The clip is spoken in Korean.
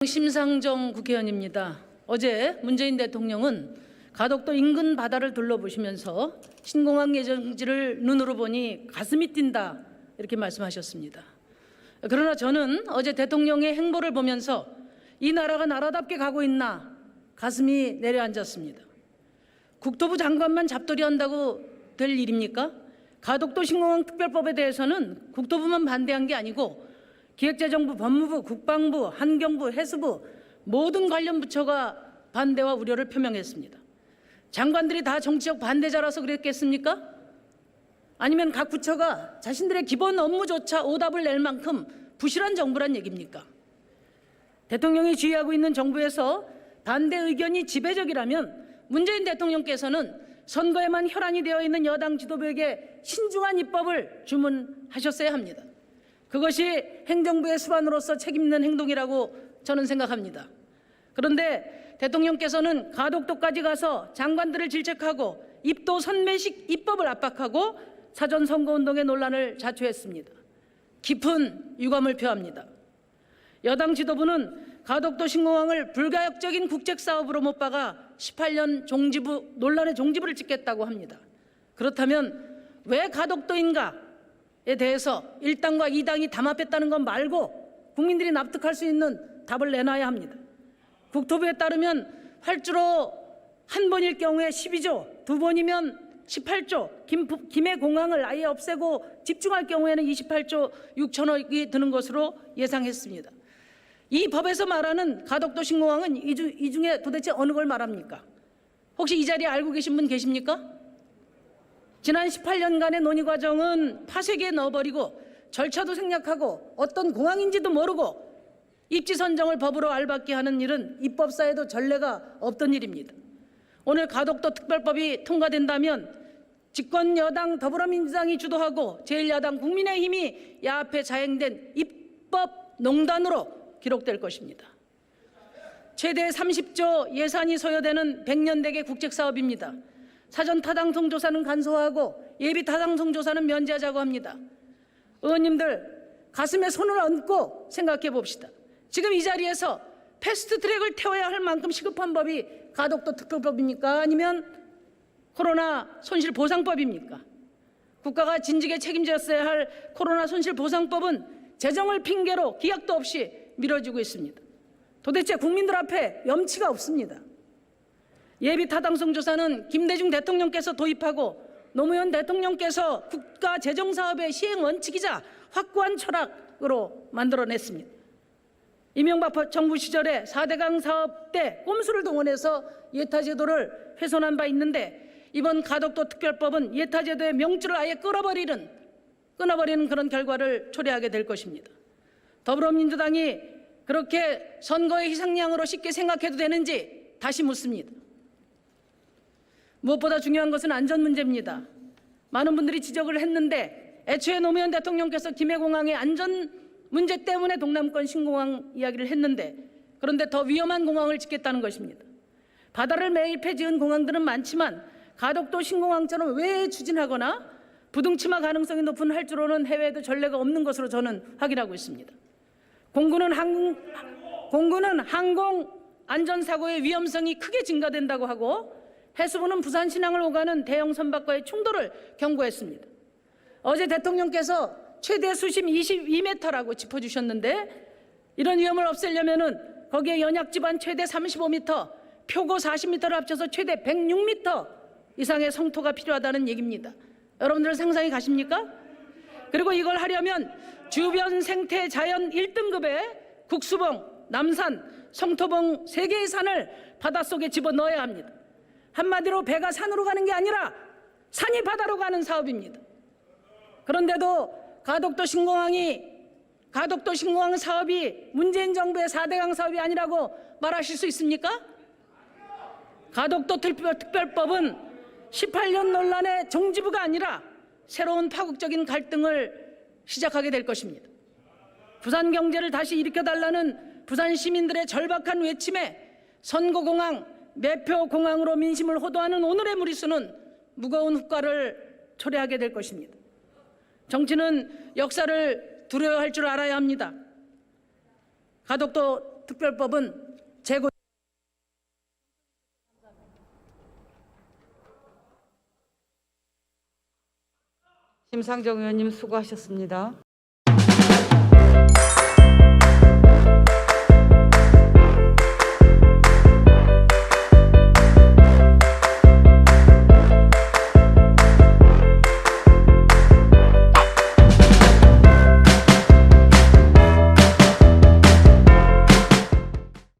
심상정 국회의원입니다. 어제 문재인 대통령은 가덕도 인근 바다를 둘러보시면서 신공항 예정지를 눈으로 보니 가슴이 뛴다 이렇게 말씀하셨습니다. 그러나 저는 어제 대통령의 행보를 보면서 이 나라가 나라답게 가고 있나 가슴이 내려앉았습니다. 국토부 장관만 잡돌이한다고 될 일입니까? 가덕도 신공항 특별법에 대해서는 국토부만 반대한 게 아니고 기획재정부, 법무부, 국방부, 환경부, 해수부 모든 관련 부처가 반대와 우려를 표명했습니다. 장관들이 다 정치적 반대자라서 그랬겠습니까? 아니면 각 부처가 자신들의 기본 업무조차 오답을 낼 만큼 부실한 정부란 얘기입니까? 대통령이 지휘하고 있는 정부에서 반대 의견이 지배적이라면 문재인 대통령께서는 선거에만 혈안이 되어 있는 여당 지도부에게 신중한 입법을 주문하셨어야 합니다. 그것이 행정부의 수반으로서 책임있는 행동이라고 저는 생각합니다. 그런데 대통령께서는 가덕도까지 가서 장관들을 질책하고 입도 선매식 입법을 압박하고 사전 선거운동의 논란을 자초했습니다. 깊은 유감을 표합니다. 여당 지도부는 가덕도 신공항을 불가역적인 국책사업으로 못 박아 18년 논란의 종지부를 찍겠다고 합니다. 그렇다면 왜 가덕도인가? 에 대해서 1당과 2당이 담합했다는 것 말고 국민들이 납득할 수 있는 답을 내놔야 합니다. 국토부에 따르면 활주로 한 번일 경우에 12조, 두 번이면 18조, 김해 공항을 아예 없애고 집중할 경우에는 28조 6천억이 드는 것으로 예상했습니다. 이 법에서 말하는 가덕도 신공항은 이 중에 도대체 어느 걸 말합니까? 혹시 이 자리에 알고 계신 분 계십니까? 지난 18년간의 논의 과정은 파쇄기에 넣어버리고 절차도 생략하고 어떤 공항인지도 모르고 입지 선정을 법으로 알박기 하는 일은 입법사에도 전례가 없던 일입니다. 오늘 가덕도 특별법이 통과된다면 집권 여당 더불어민주당이 주도하고 제1야당 국민의힘이 야합해 자행된 입법 농단으로 기록될 것입니다. 최대 30조 예산이 소요되는 100년대계 국책사업입니다. 사전 타당성 조사는 간소화하고 예비 타당성 조사는 면제하자고 합니다. 의원님들 가슴에 손을 얹고 생각해 봅시다. 지금 이 자리에서 패스트트랙을 태워야 할 만큼 시급한 법이 가덕도 특별법입니까? 아니면 코로나 손실보상법입니까? 국가가 진즉에 책임졌어야 할 코로나 손실보상법은 재정을 핑계로 기약도 없이 미뤄지고 있습니다. 도대체 국민들 앞에 염치가 없습니다. 예비 타당성 조사는 김대중 대통령께서 도입하고 노무현 대통령께서 국가 재정 사업의 시행 원칙이자 확고한 철학으로 만들어냈습니다. 이명박 정부 시절에 4대강 사업 때 꼼수를 동원해서 예타제도를 훼손한 바 있는데 이번 가덕도 특별법은 예타제도의 명줄을 아예 끊어버리는 그런 결과를 초래하게 될 것입니다. 더불어민주당이 그렇게 선거의 희생양으로 쉽게 생각해도 되는지 다시 묻습니다. 무엇보다 중요한 것은 안전 문제입니다. 많은 분들이 지적을 했는데 애초에 노무현 대통령께서 김해공항의 안전 문제 때문에 동남권 신공항 이야기를 했는데 그런데 더 위험한 공항을 짓겠다는 것입니다. 바다를 매입해 지은 공항들은 많지만 가덕도 신공항처럼 외에 추진하거나 부등치마 가능성이 높은 활주로는 해외에도 전례가 없는 것으로 저는 확인하고 있습니다. 공군은 항공 안전사고의 위험성이 크게 증가된다고 하고 해수부는 부산 신항을 오가는 대형 선박과의 충돌을 경고했습니다. 어제 대통령께서 최대 수심 22m라고 짚어주셨는데 이런 위험을 없애려면은 거기에 연약지반 최대 35m, 표고 40m를 합쳐서 최대 106m 이상의 성토가 필요하다는 얘기입니다. 여러분들 상상이 가십니까? 그리고 이걸 하려면 주변 생태 자연 1등급의 국수봉, 남산, 성토봉 3개의 산을 바닷속에 집어넣어야 합니다. 한마디로 배가 산으로 가는 게 아니라 산이 바다로 가는 사업입니다. 그런데도 가덕도 신공항 사업이 문재인 정부의 4대강 사업이 아니라고 말하실 수 있습니까? 가덕도 특별법은 18년 논란의 종지부가 아니라 새로운 파국적인 갈등을 시작하게 될 것입니다. 부산 경제를 다시 일으켜달라는 부산 시민들의 절박한 외침에 선거공항, 매표공항으로 민심을 호도하는 오늘의 무리수는 무거운 후과를 초래하게 될 것입니다. 정치는 역사를 두려워할 줄 알아야 합니다. 가덕도 특별법은 재고. 심상정 의원님 수고하셨습니다.